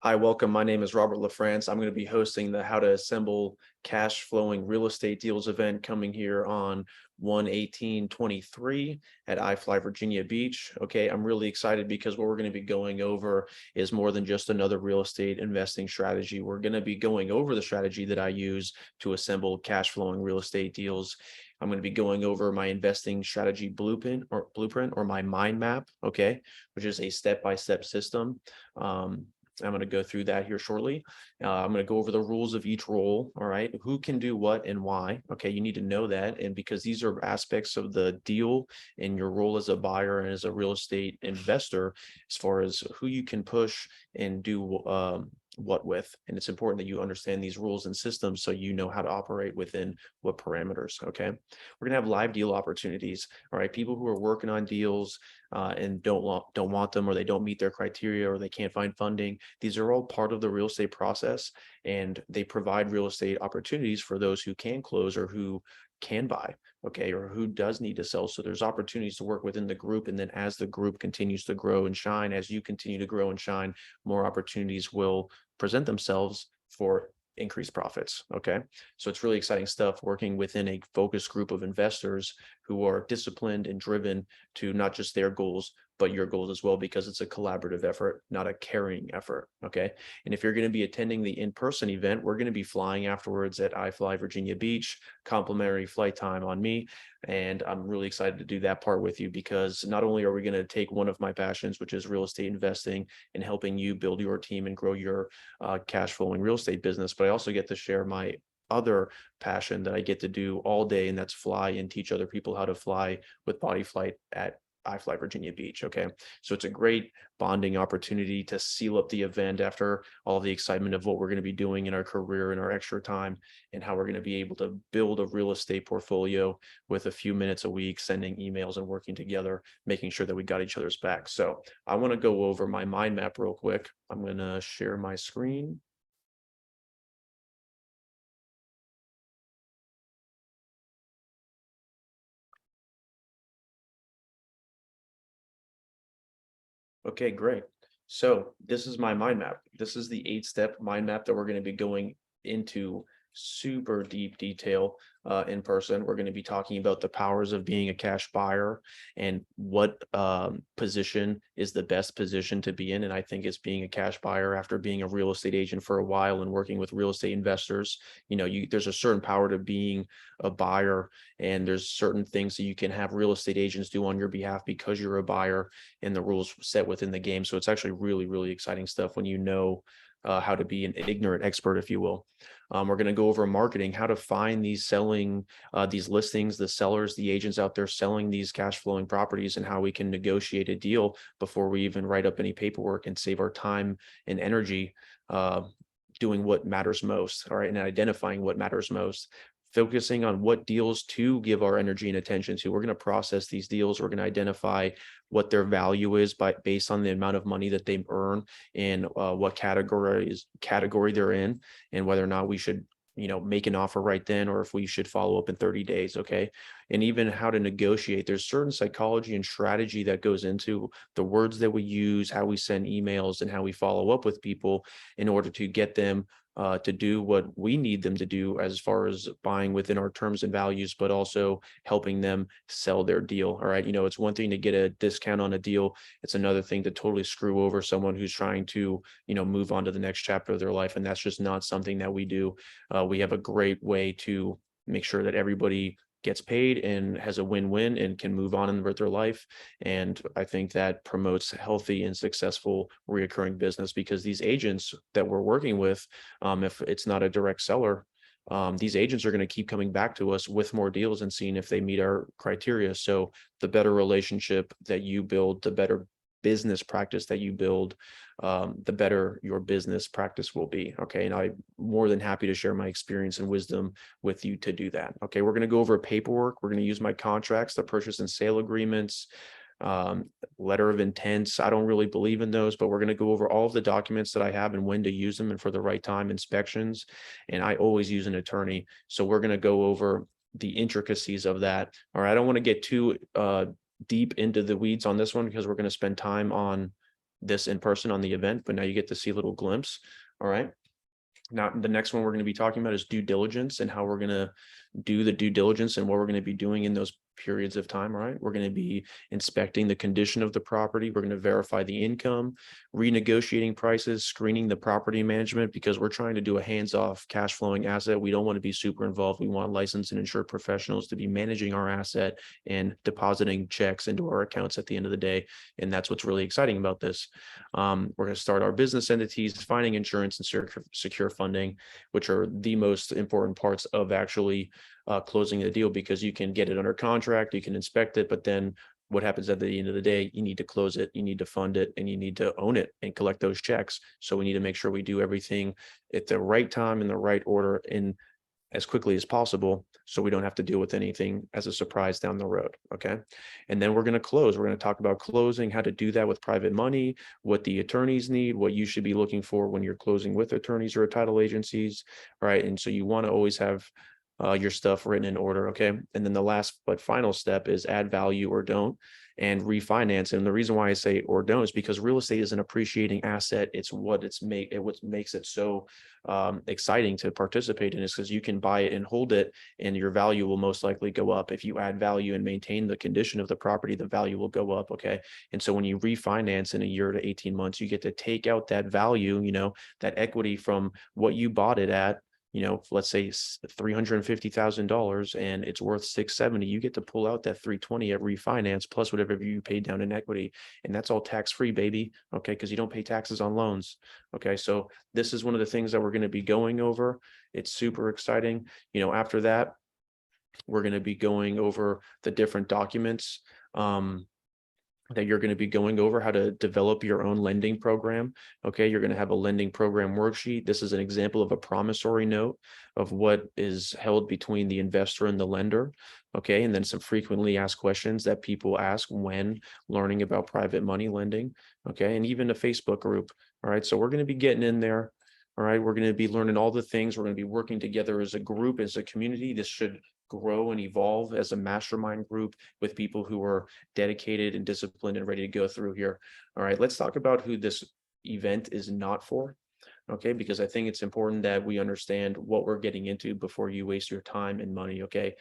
Hi, welcome. My name is Robert LaFrance. I'm going to be hosting the How to Assemble Cash Flowing Real Estate Deals event coming here on 1/18/23 at iFly Virginia Beach. Okay, I'm really excited because what we're going to be going over is more than just another real estate investing strategy. We're going to be going over the strategy that I use to assemble cash flowing real estate deals. I'm going to be going over my investing strategy blueprint or my mind map, okay, which is a step-by-step system. I'm going to go through that here shortly. I'm going to go over the rules of each role. All right. Who can do what and why? Okay. You need to know that. And because these are aspects of the deal and your role as a buyer and as a real estate investor, as far as who you can push and do what with. And it's important that you understand these rules and systems so you know how to operate within what parameters. Okay. We're going to have live deal opportunities. All right. People who are working on deals and don't want them, or they don't meet their criteria, or they can't find funding. These are all part of the real estate process, and they provide real estate opportunities for those who can close or who can buy, okay, or who does need to sell. So there's opportunities to work within the group, and then as the group continues to grow and shine, as you continue to grow and shine, more opportunities will present themselves for increased profits. Okay. So it's really exciting stuff working within a focus group of investors who are disciplined and driven to not just their goals, but your goals as well, because it's a collaborative effort, not a carrying effort. Okay. And if you're going to be attending the in-person event, we're going to be flying afterwards at iFly Virginia Beach, complimentary flight time on me. And I'm really excited to do that part with you, because not only are we going to take one of my passions, which is real estate investing and helping you build your team and grow your cash flowing real estate business, but I also get to share my other passion that I get to do all day, and that's fly and teach other people how to fly with Body Flight at iFly Virginia Beach. Okay. So it's a great bonding opportunity to seal up the event after all the excitement of what we're going to be doing in our career and our extra time, and how we're going to be able to build a real estate portfolio with a few minutes a week, sending emails and working together, making sure that we got each other's back. So I want to go over my mind map real quick. I'm going to share my screen. Okay, great. So this is my mind map. This is the 8-step mind map that we're going to be going into super deep detail in person. We're going to be talking about the powers of being a cash buyer and what position is the best position to be in. And I think it's being a cash buyer after being a real estate agent for a while and working with real estate investors. There's a certain power to being a buyer, and there's certain things that you can have real estate agents do on your behalf because you're a buyer and the rules set within the game. So it's actually really, really exciting stuff when you know how to be an ignorant expert, if you will. We're going to go over marketing, how to find these listings, the sellers, the agents out there selling these cash flowing properties, and how we can negotiate a deal before we even write up any paperwork, and save our time and energy doing what matters most. All right. And identifying what matters most, focusing on what deals to give our energy and attention to. We're going to process these deals. We're going to identify what their value is based on the amount of money that they earn, and what category they're in, and whether or not we should make an offer right then, or if we should follow up in 30 days. Okay. And even how to negotiate. There's certain psychology and strategy that goes into the words that we use, how we send emails, and how we follow up with people in order to get them to do what we need them to do, as far as buying within our terms and values, but also helping them sell their deal. All right. It's one thing to get a discount on a deal. It's another thing to totally screw over someone who's trying to, move on to the next chapter of their life. And that's just not something that we do. We have a great way to make sure that everybody gets paid and has a win-win and can move on with their life. And I think that promotes healthy and successful reoccurring business, because these agents that we're working with, if it's not a direct seller, these agents are going to keep coming back to us with more deals and seeing if they meet our criteria. So the better relationship that you build, the better business practice that you build, the better your business practice will be. Okay. And I'm more than happy to share my experience and wisdom with you to do that. Okay. We're going to go over paperwork. We're going to use my contracts, the purchase and sale agreements, letter of intents. I don't really believe in those, but we're going to go over all of the documents that I have and when to use them and for the right time, inspections. And I always use an attorney. So we're going to go over the intricacies of that. All right. I don't want to get too deep into the weeds on this one, because we're going to spend time on this in person on the event, but now you get to see a little glimpse. All right. Now, the next one we're going to be talking about is due diligence and how we're going to do the due diligence and what we're going to be doing in those periods of time. All right. We're going to be inspecting the condition of the property. We're going to verify the income, renegotiating prices, screening the property management, because we're trying to do a hands-off cash flowing asset. We don't want to be super involved. We want licensed and insured professionals to be managing our asset and depositing checks into our accounts at the end of the day. And that's what's really exciting about this. We're going to start our business entities, finding insurance and secure funding, which are the most important parts of actually closing the deal, because you can get it under contract, you can inspect it, but then what happens at the end of the day, you need to close it, you need to fund it, and you need to own it and collect those checks. So we need to make sure we do everything at the right time in the right order and as quickly as possible, so we don't have to deal with anything as a surprise down the road. Okay. And then we're going to close. We're going to talk about closing, how to do that with private money, what the attorneys need, what you should be looking for when you're closing with attorneys or title agencies. All right. And so you want to always have your stuff written in order. Okay. And then the last but final step is add value or don't, and refinance. And the reason why I say or don't is because real estate is an appreciating asset. It's what what makes it so exciting to participate in, is because you can buy it and hold it, and your value will most likely go up. If you add value and maintain the condition of the property, the value will go up. Okay. And so when you refinance in a year to 18 months, you get to take out that value, that equity from what you bought it at. Let's say $350,000 and it's worth 670, you get to pull out that 320 at refinance plus whatever you paid down in equity. And that's all tax-free, baby. Okay. Because you don't pay taxes on loans. Okay. So this is one of the things that we're going to be going over. It's super exciting. After that, we're going to be going over the different documents that you're going to be going over, how to develop your own lending program. Okay, you're going to have a lending program worksheet. This is an example of a promissory note of what is held between the investor and the lender. Okay, and then some frequently asked questions that people ask when learning about private money lending. Okay, and even a Facebook group. All right, so we're going to be getting in there. All right, we're going to be learning all the things. We're going to be working together as a group, as a community. This should grow and evolve as a mastermind group with people who are dedicated and disciplined and ready to go through here. All right, let's talk about who this event is not for. Okay, because I think it's important that we understand what we're getting into before you waste your time and money. Okay,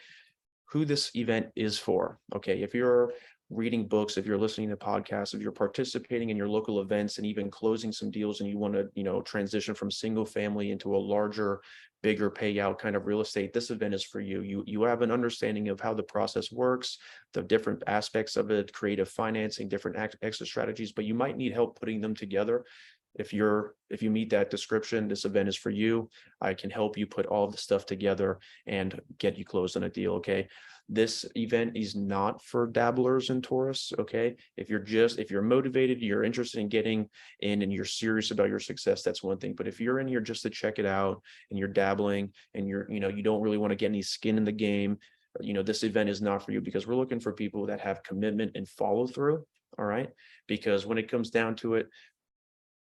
who this event is for. Okay, if you're reading books, if you're listening to podcasts, if you're participating in your local events and even closing some deals, and you want to, transition from single family into a larger, bigger payout kind of real estate, this event is for you. You have an understanding of how the process works, the different aspects of it, creative financing, different exit strategies, but you might need help putting them together. If you meet that description, this event is for you. I can help you put all of the stuff together and get you closed on a deal. Okay. This event is not for dabblers and tourists. Okay. If you're motivated, you're interested in getting in and you're serious about your success, that's one thing. But if you're in here just to check it out and you're dabbling and you don't really want to get any skin in the game, this event is not for you, because we're looking for people that have commitment and follow through. All right. Because when it comes down to it,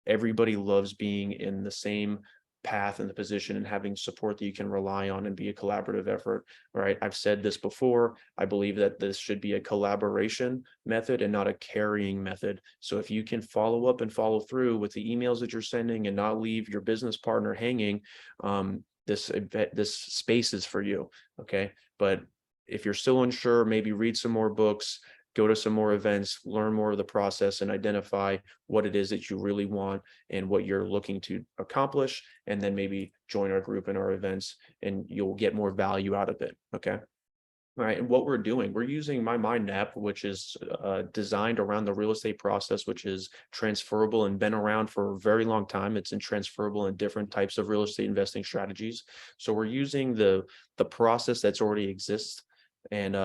everybody loves being in the same path and the position and having support that you can rely on and be a collaborative effort. All right. I've said this before. I believe that this should be a collaboration method and not a carrying method. So if you can follow up and follow through with the emails that you're sending and not leave your business partner hanging, this space is for you. Okay. But if you're still unsure, maybe read some more books, go to some more events, learn more of the process, and identify what it is that you really want and what you're looking to accomplish. And then maybe join our group and our events, and you'll get more value out of it. Okay. All right. And what we're doing, we're using my mind map, which is designed around the real estate process, which is transferable and been around for a very long time. It's transferable in different types of real estate investing strategies. So we're using the process that's already exists, and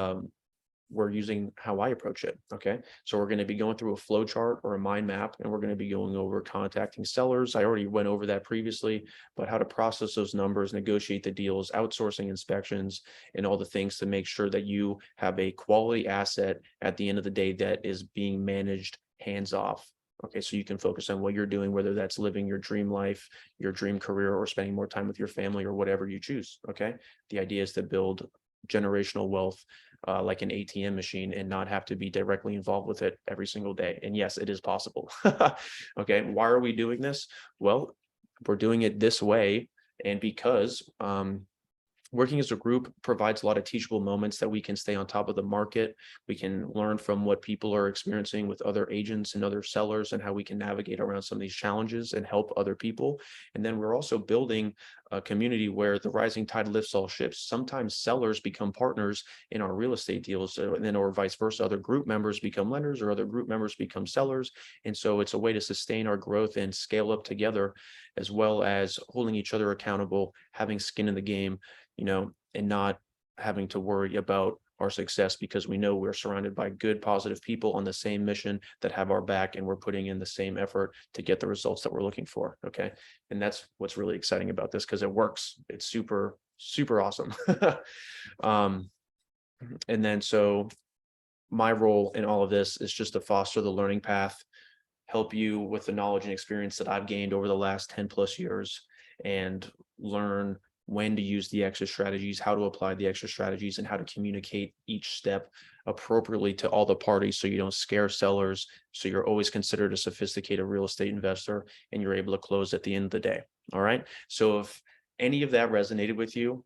we're using how I approach it. Okay. So we're going to be going through a flow chart or a mind map, and we're going to be going over contacting sellers. I already went over that previously, but how to process those numbers, negotiate the deals, outsourcing inspections, and all the things to make sure that you have a quality asset at the end of the day that is being managed hands off. Okay, so you can focus on what you're doing, whether that's living your dream life, your dream career, or spending more time with your family, or whatever you choose. Okay, the idea is to build generational wealth like an ATM machine and not have to be directly involved with it every single day. And yes, it is possible. Okay, why are we doing this? Well, we're doing it this way, and because working as a group provides a lot of teachable moments that we can stay on top of the market. We can learn from what people are experiencing with other agents and other sellers and how we can navigate around some of these challenges and help other people. And then we're also building a community where the rising tide lifts all ships. Sometimes sellers become partners in our real estate deals, and then or vice versa. Other group members become lenders or other group members become sellers. And so it's a way to sustain our growth and scale up together, as well as holding each other accountable, having skin in the game, and not having to worry about our success because we know we're surrounded by good, positive people on the same mission that have our back, and we're putting in the same effort to get the results that we're looking for. Okay. And that's what's really exciting about this, because it works. It's super, super awesome. um, and then so my role in all of this is just to foster the learning path, help you with the knowledge and experience that I've gained over the last 10 plus years, and learn when to use the exit strategies, how to apply the exit strategies, and how to communicate each step appropriately to all the parties so you don't scare sellers. So you're always considered a sophisticated real estate investor and you're able to close at the end of the day. All right. So if any of that resonated with you,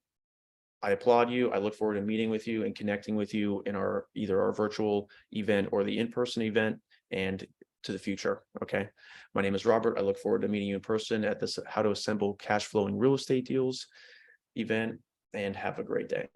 I applaud you. I look forward to meeting with you and connecting with you in either our virtual event or the in-person event, and to the future. Okay. My name is Robert. I look forward to meeting you in person at this How to Assemble Cash Flowing Real Estate Deals event, and have a great day.